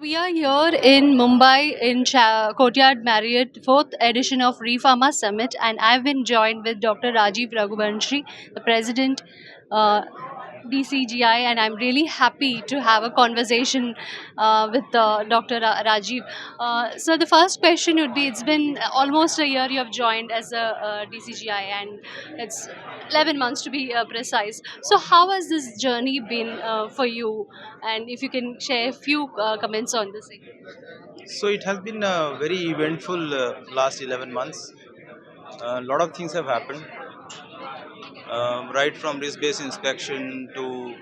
We are here in Mumbai in Courtyard Marriott, fourth edition of Repharma Summit, and I've been joined with Dr. Rajeev Raghuvanshi, the president, uh, DCGI, and I'm really happy to have a conversation with Dr. Rajeev. So the first question would be: it's been almost a year you have joined as a DCGI, and it's 11 months to be precise. So how has this journey been for you? And if you can share a few comments on this. So it has been a very eventful last 11 months. A lot of things have happened, right from risk-based inspection to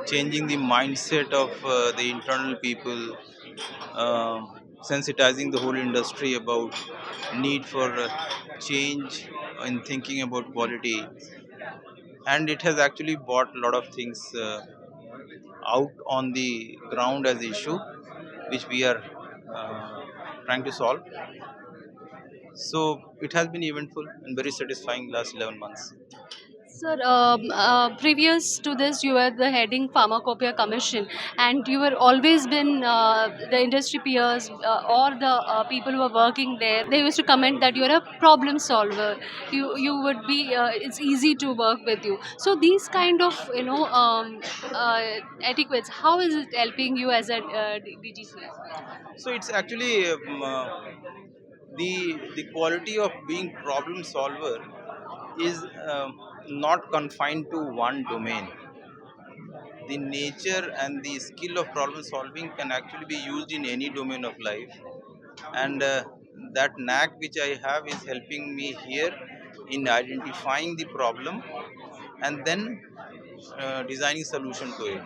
changing the mindset of the internal people, sensitizing the whole industry about need for change in thinking about quality, and it has actually brought a lot of things out on the ground as issue, which we are trying to solve. So it has been eventful and very satisfying last 11 months. Sir, previous to this, you were the heading Pharmacopoeia Commission, and you were always been the industry peers or the people who are working there. They used to comment that you're a problem solver. You would be. It's easy to work with you. So these kind of etiquettes. How is it helping you as a DGC? So it's actually the quality of being problem solver is not confined to one domain. The nature and the skill of problem solving can actually be used in any domain of life, and that knack which I have is helping me here in identifying the problem and then designing solution to it.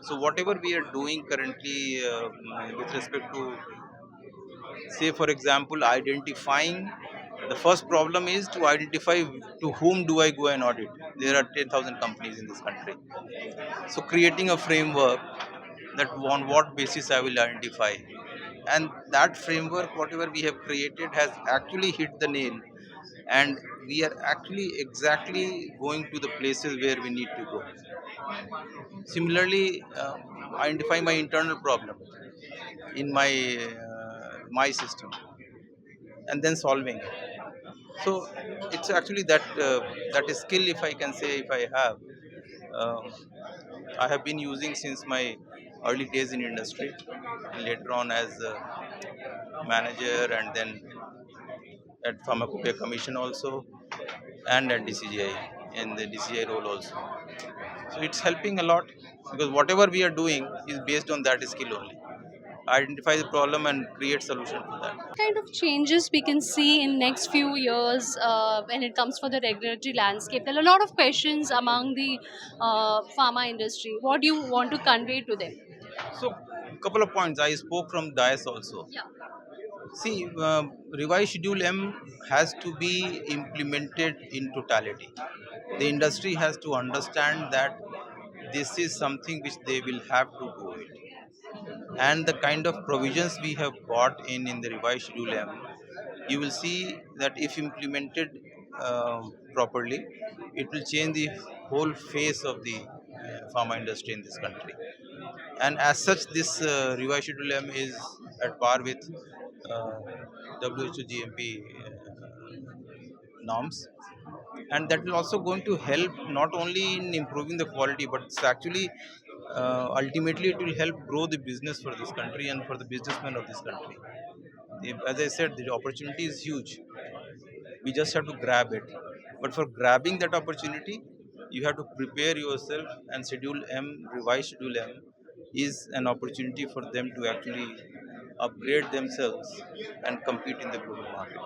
So whatever we are doing currently with respect to, say for example, identifying, the first problem is to identify to whom do I go and audit. There are 10,000 companies in this country. So creating a framework that on what basis I will identify, and that framework whatever we have created has actually hit the nail, and we are actually exactly going to the places where we need to go. Similarly, identifying my internal problem in my system and then solving it. So it's actually that is skill, if I can say, if I have, uh, I have been using since my early days in industry, and later on as a manager, and then at Pharmacopoeia Commission also, and at DCGI in the DCGI role also. So it's helping a lot because whatever we are doing is based on that skill only. Identify the problem and create solution to that. Kind of changes we can see in next few years when it comes for the regulatory landscape? There are a lot of questions among the pharma industry. What do you want to convey to them? So, couple of points. I spoke from DIAS also. Yeah. See, revised Schedule M has to be implemented in totality. The industry has to understand that this is something which they will have to do it. And the kind of provisions we have got in the revised Schedule M, you will see that if implemented properly, it will change the whole face of the pharma industry in this country. And as such, this revised Schedule M is at par with uh, WHO GMP norms, and that will also going to help not only in improving the quality, but it's actually ultimately it will help grow the business for this country and for the businessmen of this country. As I said, the opportunity is huge. We just have to grab it. But for grabbing that opportunity, you have to prepare yourself, and Schedule M, revised Schedule M, is an opportunity for them to actually upgrade themselves and compete in the global market.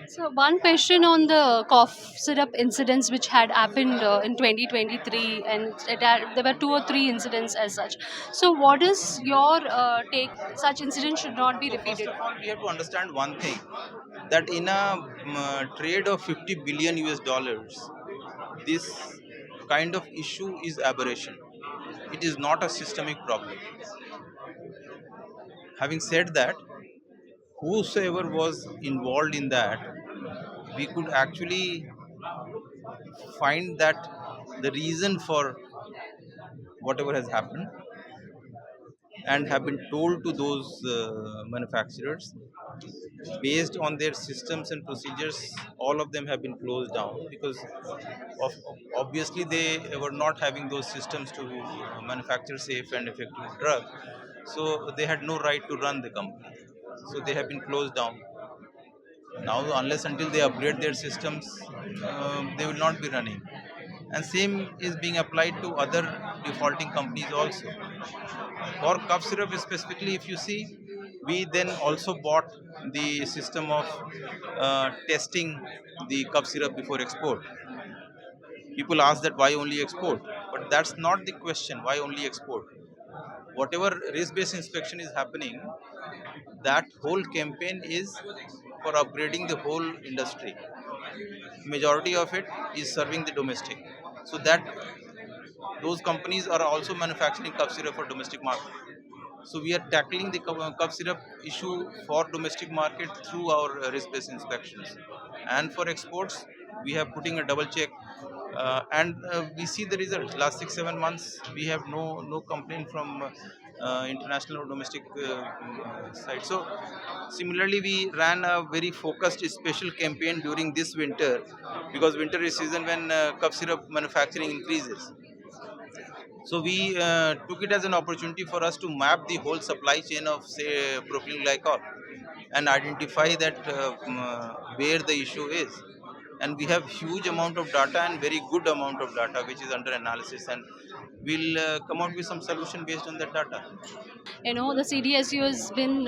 So one question on the cough syrup incidents which had happened in 2023, and there were two or three incidents as such. So what is your take? Such incidents should not be So first repeated. of all, we have to understand one thing, that in a trade of 50 billion US dollars, this kind of issue is aberration. It is not a systemic problem. Having said that, whosoever was involved in that, we could actually find that the reason for whatever has happened, and have been told to those manufacturers based on their systems and procedures. All of them have been closed down because obviously they were not having those systems to manufacture safe and effective drug, so they had no right to run the company, so they have been closed down. Now unless until they upgrade their systems, they will not be running. And same is being applied to other defaulting companies also. For cough syrup specifically, if you see, we then also bought the system of testing the cough syrup before export. People ask that why only export, but that's not the question. Why only export? Whatever risk-based inspection is happening, that whole campaign is for upgrading the whole industry. Majority of it is serving the domestic, so that those companies are also manufacturing cough syrup for domestic market. So we are tackling the cough syrup issue for domestic market through our risk-based inspections, and for exports we have putting a double check, and we see the result. Last 6-7 months we have no complaint from international or domestic side. So similarly, we ran a very focused special campaign during this winter, because winter is season when cough syrup manufacturing increases. So we took it as an opportunity for us to map the whole supply chain of, say, propylene glycol, and identify that where the issue is. And we have huge amount of data and very good amount of data which is under analysis, and we'll come out with some solution based on that data. The CDSU has been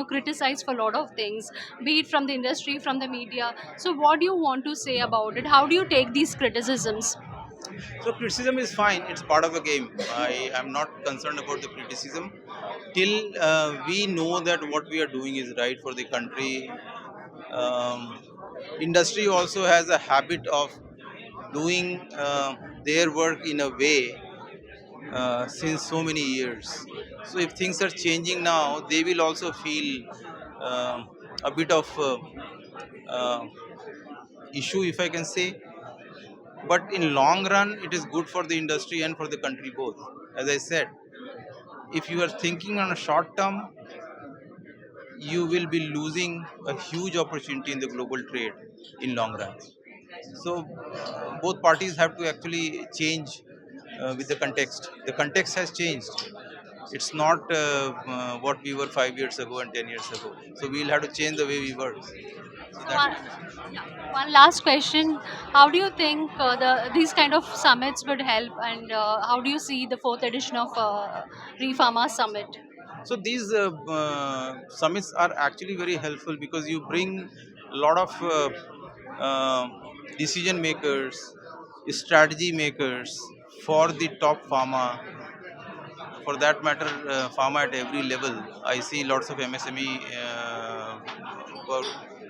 criticized for a lot of things, be it from the industry, from the media. So what do you want to say about it? How do you take these criticisms? So criticism is fine; it's part of the game. I am not concerned about the criticism till we know that what we are doing is right for the country. Um, Industry also has a habit of doing their work in a way since so many years. So if things are changing now, they will also feel a bit of uh, issue, if I can say. But in long run, it is good for the industry and for the country both. As I said, if you are thinking on a short term, you will be losing a huge opportunity in the global trade in long run. So both parties have to actually change with the context. The context has changed. It's not what we were 5 years ago and 10 years ago. So we'll have to change the way we work. So So that's one, it. yeah, one last question: how do you think these kind of summits would help, and how do you see the fourth edition of Repharma Summit? So these summits are actually very helpful because you bring a lot of uh, decision makers, strategy makers for the top pharma. For that matter, pharma at every level. I see lots of MSME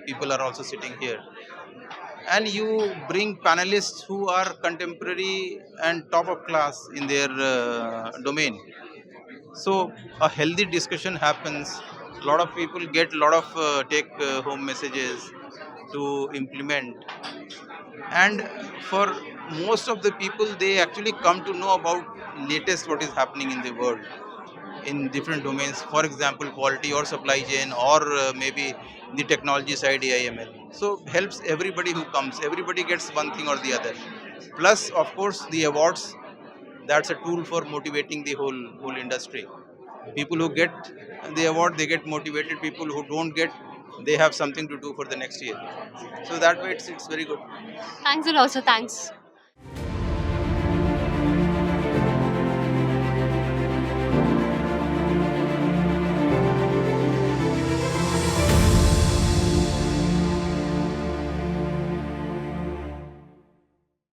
people are also sitting here, and you bring panelists who are contemporary and top of class in their domain. So a healthy discussion happens. A lot of people get a lot of take home messages to implement, and for most of the people, they actually come to know about latest what is happening in the world in different domains. For example, quality or supply chain, or maybe the technology side, AIML. So helps everybody who comes. Everybody gets one thing or the other. Plus, of course, the awards. That's a tool for motivating the whole industry. People who get the award, they get motivated. People who don't get, they have something to do for the next year. So that way, it's very good. Thanks a lot, sir. Thanks.